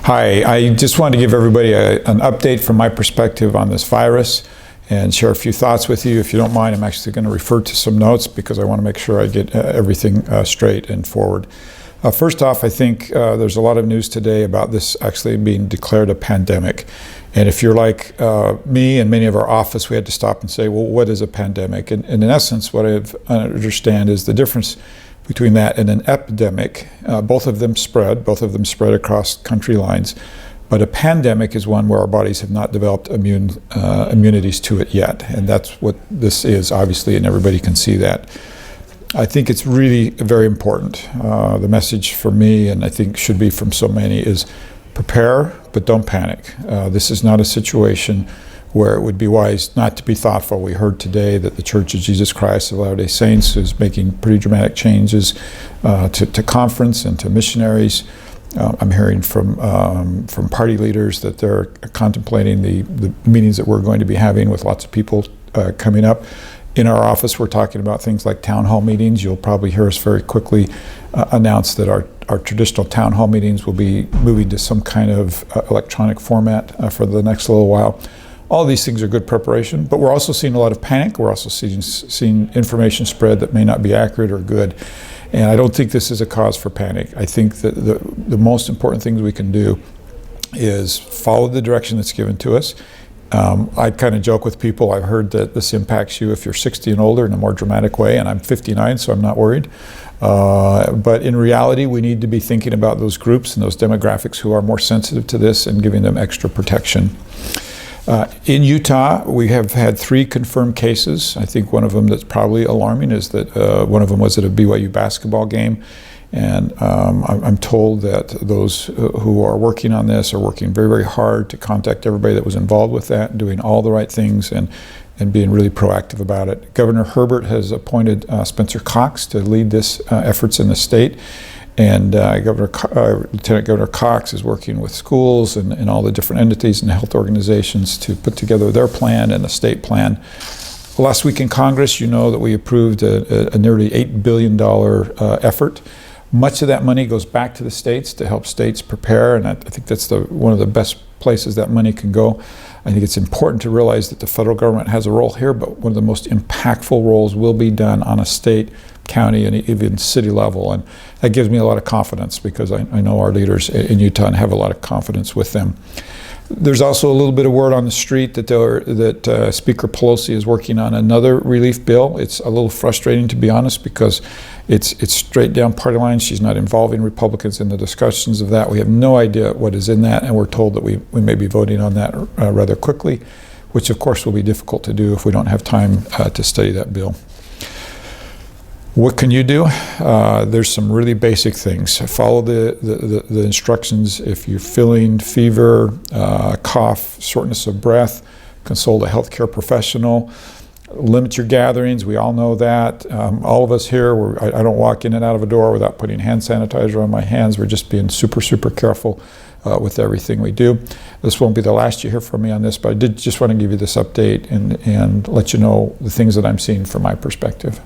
Hi, I just wanted to give everybody an update from my perspective on this virus and share a few thoughts with you. If you don't mind, I'm actually going to refer to some notes because I want to make sure I get everything straight and forward. First off, I think there's a lot of news today about this actually being declared a pandemic. And if you're like me and many of our office, we had to stop and say, well, what is a pandemic? And in essence, what I understand is the difference between that and an epidemic. Both of them spread across country lines. But a pandemic is one where our bodies have not developed immunities to it yet. And that's what this is, obviously, and everybody can see that. I think it's really very important. The message for me, and I think should be from so many, is prepare, but don't panic. This is not a situation where it would be wise not to be thoughtful. We heard today that the Church of Jesus Christ of Latter-day Saints is making pretty dramatic changes to conference and to missionaries. I'm hearing from party leaders that they're contemplating the meetings that we're going to be having with lots of people coming up. In our office, we're talking about things like town hall meetings. You'll probably hear us very quickly announce that our traditional town hall meetings will be moving to some kind of electronic format for the next little while. All these things are good preparation, but we're also seeing a lot of panic. We're also seeing information spread that may not be accurate or good. And I don't think this is a cause for panic. I think that the most important things we can do is follow the direction that's given to us. I kind of joke with people, I've heard that this impacts you if you're 60 and older in a more dramatic way, and I'm 59, so I'm not worried. But in reality, we need to be thinking about those groups and those demographics who are more sensitive to this and giving them extra protection. In Utah, we have had 3 confirmed cases. I think one of them that's probably alarming is that one of them was at a BYU basketball game. And I'm told that those who are working on this are working very, very hard to contact everybody that was involved with that, doing all the right things and being really proactive about it. Governor Herbert has appointed Spencer Cox to lead this efforts in the state. And Lieutenant Governor Cox is working with schools and all the different entities and health organizations to put together their plan and the state plan. Last week in Congress, you know that we approved a nearly $8 billion effort. Much of that money goes back to the states to help states prepare, and I think that's one of the best places that money can go. I think it's important to realize that the federal government has a role here, but one of the most impactful roles will be done on a state, county, and even city level. And that gives me a lot of confidence because I know our leaders in Utah and have a lot of confidence with them. There's also a little bit of word on the street that Speaker Pelosi is working on another relief bill. It's a little frustrating, to be honest, because it's straight down party lines. She's not involving Republicans in the discussions of that. We have no idea what is in that, and we're told that we may be voting on that rather quickly, which of course will be difficult to do if we don't have time to study that bill. What can you do? There's some really basic things. Follow the instructions. If you're feeling fever, cough, shortness of breath, consult a healthcare professional. Limit your gatherings. We all know that. All of us here, I don't walk in and out of a door without putting hand sanitizer on my hands. We're just being super, super careful with everything we do. This won't be the last you hear from me on this, but I did just want to give you this update and let you know the things that I'm seeing from my perspective.